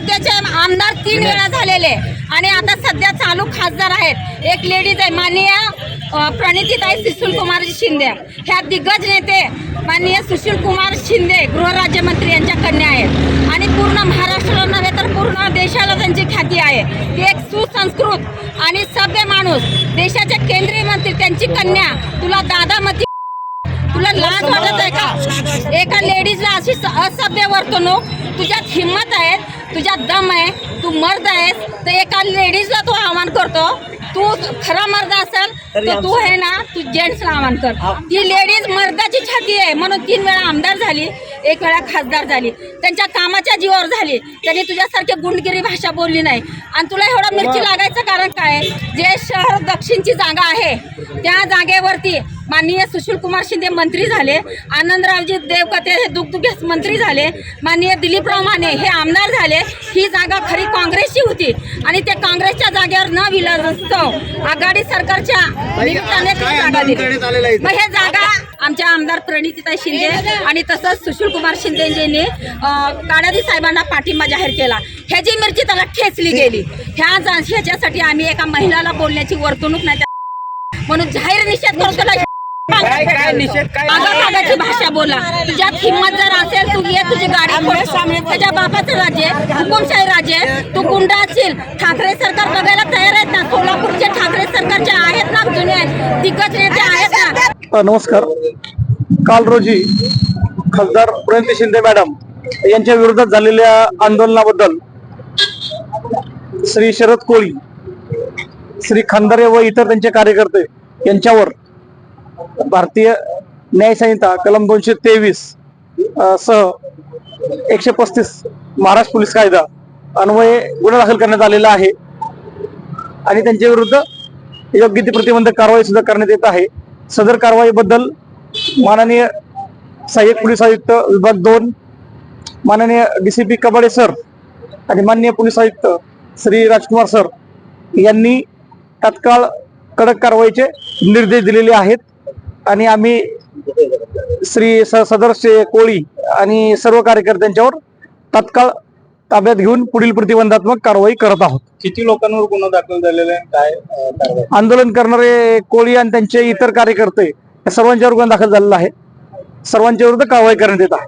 तालुक्याचे आमदार 3 वेळा झालेले आणि आता सध्या चालू खासदार आहेत। एक लेडीज आहे माननीय प्रणितीताई सुशील कुमार शिंदे, ह्या दिग्गज नेते माननीय सुशील कुमार शिंदे गृहराज्यमंत्री यांच्या कन्या आहेत आणि पूर्ण महाराष्ट्राला नव्हे तर पूर्ण देशाला त्यांची ख्याती आहे। ती एक सुसंस्कृत आणि सभ्य माणूस, देशाचे केंद्रीय मंत्री त्यांची कन्या, तुला दादा मती, तुला लाज वाटत आहे का? एका लेडीजला अशी असभ्य वर्तणूक, तुझ्यात हिम्मत आहे, तुझ्यात दम आहे, तू मर्द आहेस तर एका लेडीजला तू आव्हान करतो? तू खरा मर्द असेल तर तू आहे ना, तू जेंट्सला आव्हान कर। ती लेडीज मर्दाची छाती आहे म्हणून 3 वेळा आमदार झाली, 1 वेळा खासदार झाली, त्यांच्या कामाच्या जीवावर झाली। त्यांनी तुझ्यासारखी गुंडगिरी भाषा बोलली नाही आणि तुला एवढा मिरची लागायचं कारण काय? जे शहर दक्षिणची जागा आहे त्या जागेवरती माननीय सुशील कुमार शिंदे मंत्री झाले, आनंदरावजी देवकते हे दुग्धविकास मंत्री झाले, माननीय दिलीपराव माने हे आमदार झाले। ही जागा खरी काँग्रेसची होती आणि त्या काँग्रेसच्या जागेवर न विलासत्व आघाडी सरकारच्या निमित्ताने जागा दिली। मग हे जागा आमच्या आमदार प्रणितीताई शिंदे आणि तसंच सुशील कुमार शिंदेजींनी काडादी साहेबांना पाठिंबा जाहीर केला। ह्याची मिरची त्याला ठेचली गेली। ह्याच्यासाठी आम्ही एका महिलाला बोलण्याची वर्तणूक नाही म्हणून जाहीर निषेध करतो। आगाखागाची भाषा बोला, तुझ्यात हिम्मत जर असेल तू ये, तुझी गाडी त्याच्या बापाचं राज्य, हुकुमशाही राज्य, तू गुंड असशील। ठाकरे सरकार बघायला तयार आहेत ना? सोलापूरचे ठाकरे सरकारचे आहेत ना, जुने दिग्गज नेते आहेत ना? नमस्कार। काल रोजी खासदार प्रणिती शिंदे मॅडम यांच्या विरोधात झालेल्या आंदोलनाबद्दल श्री शरद कोळी, श्री खंदारे व इतर त्यांचे कार्यकर्ते यांच्यावर भारतीय न्याय संहिता कलम 223 सह 135 महाराष्ट्र पोलीस कायदा अन्वये गुन्हा दाखल करण्यात आलेला आहे आणि त्यांच्या विरुद्ध योग्य ती प्रतिबंधक कारवाई सुद्धा करण्यात येत आहे। सदर कारवाईबद्दल माननीय सहाय्यक पोलीस आयुक्त विभाग 2, माननीय DCP कबाडे सर आणि माननीय पोलीस आयुक्त श्री राजकुमार सर यांनी तात्काळ कडक कारवाईचे निर्देश दिलेले आहेत आणि आम्ही श्री सदस्य कोळी आणि सर्व कार्यकर्त्यांच्यावर तात्काळ ताब्यात घेऊन पुढील प्रतिबंधात्मक कारवाई करत आहोत। किती लोकांवर गुन्हा दाखल झालेला आहे, काय आंदोलन करणारे कोळी आणि त्यांचे इतर कार्यकर्ते सर्वांच्यावर गुन्हा दाखल झालेला आहे। सर्वांच्या विरुद्ध कारवाई करण्यात येत आहे।